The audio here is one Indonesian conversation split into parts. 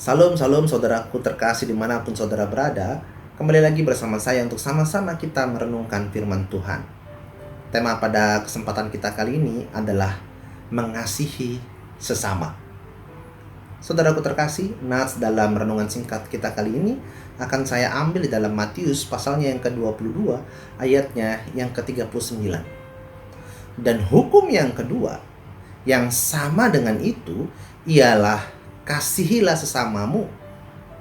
Salam, salam saudaraku terkasih dimanapun saudara berada. Kembali lagi bersama saya untuk sama-sama kita merenungkan firman Tuhan. Tema pada kesempatan kita kali ini adalah mengasihi sesama. Saudaraku terkasih, nats dalam renungan singkat kita kali ini akan saya ambil di dalam Matius pasalnya yang ke-22 ayatnya yang ke-39. Dan hukum yang kedua yang sama dengan itu ialah kasihilah sesamamu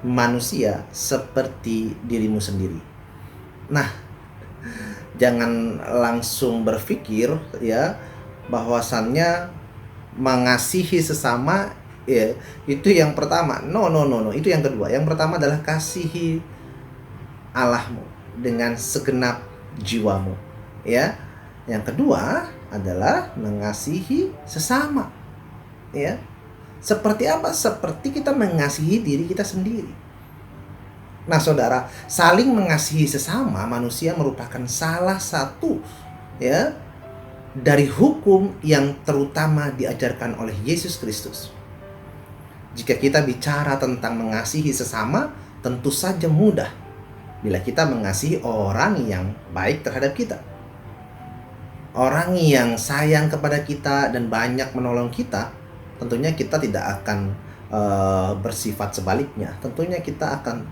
manusia seperti dirimu sendiri. Nah, jangan langsung berpikir ya bahwasannya mengasihi sesama ya itu yang pertama. No, itu yang kedua. Yang pertama adalah kasihi Allahmu dengan segenap jiwamu, ya. Yang kedua adalah mengasihi sesama, ya. Seperti apa? Seperti kita mengasihi diri kita sendiri. Nah, saudara, saling mengasihi sesama manusia merupakan salah satu ya dari hukum yang terutama diajarkan oleh Yesus Kristus. Jika kita bicara tentang mengasihi sesama, tentu saja mudah bila kita mengasihi orang yang baik terhadap kita. Orang yang sayang kepada kita dan banyak menolong kita, tentunya kita tidak akan bersifat sebaliknya. Tentunya kita akan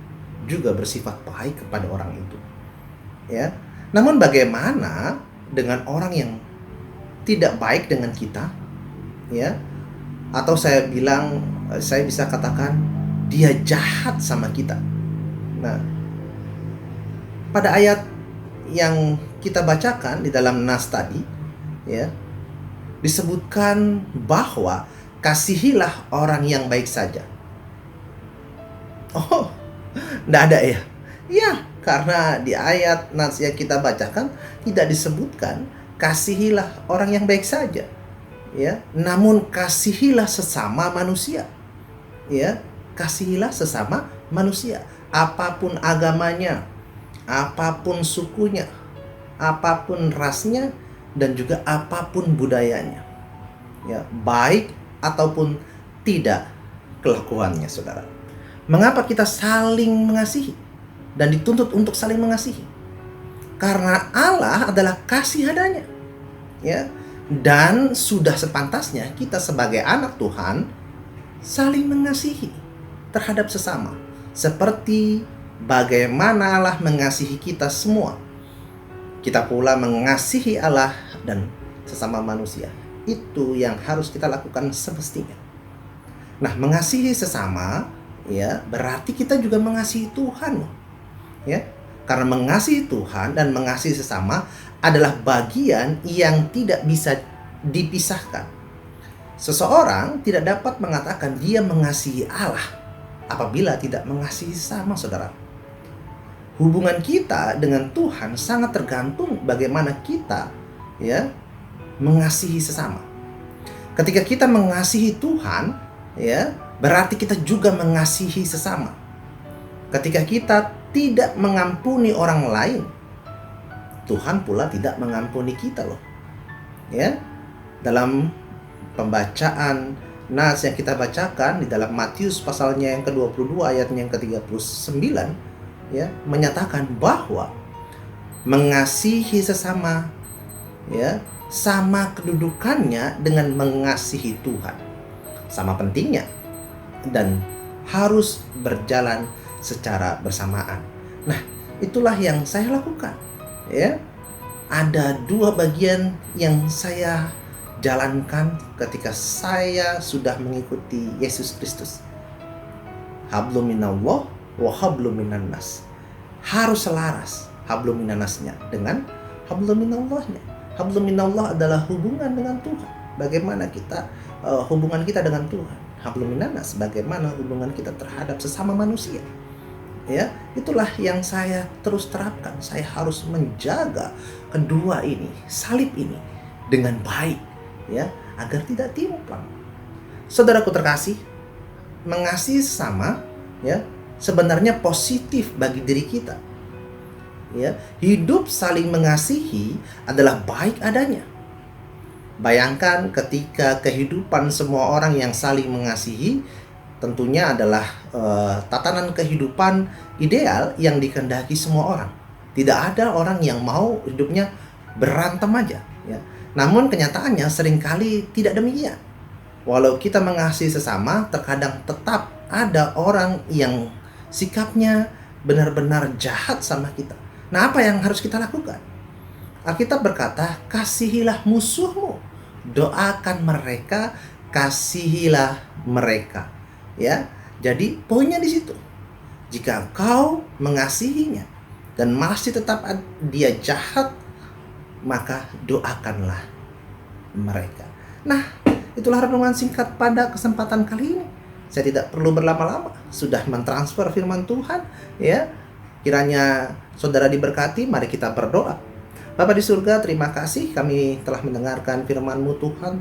juga bersifat baik kepada orang itu, ya. Namun bagaimana dengan orang yang tidak baik dengan kita, ya? Atau saya bisa katakan dia jahat sama kita. Nah, pada ayat yang kita bacakan di dalam nas tadi, ya, disebutkan bahwa kasihilah orang yang baik saja. Oh, tidak ada ya? Ya, karena di ayat nas yang kita bacakan tidak disebutkan kasihilah orang yang baik saja, ya. Namun kasihilah sesama manusia, ya. Kasihilah sesama manusia, apapun agamanya, apapun sukunya, apapun rasnya, dan juga apapun budayanya, ya, baik ataupun tidak kelakuannya, saudara. Mengapa kita saling mengasihi dan dituntut untuk saling mengasihi? Karena Allah adalah kasih adanya, ya, dan sudah sepantasnya kita sebagai anak Tuhan saling mengasihi terhadap sesama, seperti bagaimana Allah mengasihi kita semua. Kita pula mengasihi Allah dan sesama manusia. Itu yang harus kita lakukan semestinya. Nah, mengasihi sesama ya berarti kita juga mengasihi Tuhan, ya. Karena mengasihi Tuhan dan mengasihi sesama adalah bagian yang tidak bisa dipisahkan. Seseorang tidak dapat mengatakan dia mengasihi Allah apabila tidak mengasihi sesama, saudara. Hubungan kita dengan Tuhan sangat tergantung bagaimana kita ya mengasihi sesama. Ketika kita mengasihi Tuhan, ya, berarti kita juga mengasihi sesama. Ketika kita tidak mengampuni orang lain, Tuhan pula tidak mengampuni kita loh. Ya. Dalam pembacaan nas yang kita bacakan di dalam Matius pasalnya yang ke-22 ayatnya yang ke-39, ya, menyatakan bahwa mengasihi sesama ya sama kedudukannya dengan mengasihi Tuhan. Sama pentingnya dan harus berjalan secara bersamaan. Nah, itulah yang saya lakukan, ya. Ada dua bagian yang saya jalankan ketika saya sudah mengikuti Yesus Kristus. Hablum minallah wa hablum minan nas. Harus selaras hablum minannasnya dengan hablum minallahnya. Hablum minallah adalah hubungan dengan Tuhan. Bagaimana kita hubungan kita dengan Tuhan. Hablum minannas, bagaimana hubungan kita terhadap sesama manusia. Ya, itulah yang saya terus terapkan. Saya harus menjaga kedua ini, salib ini dengan baik, ya, agar tidak timpang. Saudaraku terkasih, mengasihi sesama, ya, sebenarnya positif bagi diri kita. Ya, hidup saling mengasihi adalah baik adanya. Bayangkan ketika kehidupan semua orang yang saling mengasihi tentunya adalah tatanan kehidupan ideal yang dikehendaki semua orang. Tidak ada orang yang mau hidupnya berantem aja, ya. Namun kenyataannya seringkali tidak demikian. Walau kita mengasihi sesama, terkadang tetap ada orang yang sikapnya benar-benar jahat sama kita. Nah, apa yang harus kita lakukan? Alkitab berkata, kasihilah musuhmu, doakan mereka, kasihilah mereka. Ya, jadi poinnya di situ. Jika engkau mengasihinya dan masih tetap dia jahat, maka doakanlah mereka. Nah, itulah renungan singkat pada kesempatan kali ini. Saya tidak perlu berlama-lama, sudah mentransfer firman Tuhan, ya. Kiranya saudara diberkati, mari kita berdoa. Bapa di surga, terima kasih kami telah mendengarkan firman-Mu Tuhan.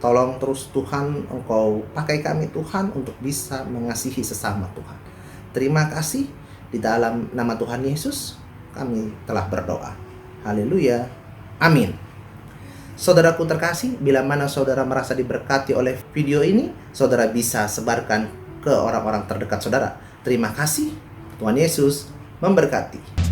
Tolong terus Tuhan, Engkau pakai kami Tuhan untuk bisa mengasihi sesama Tuhan. Terima kasih, di dalam nama Tuhan Yesus kami telah berdoa. Haleluya. Amin. Saudaraku terkasih, bila mana saudara merasa diberkati oleh video ini, saudara bisa sebarkan ke orang-orang terdekat saudara. Terima kasih. Tuhan Yesus memberkati.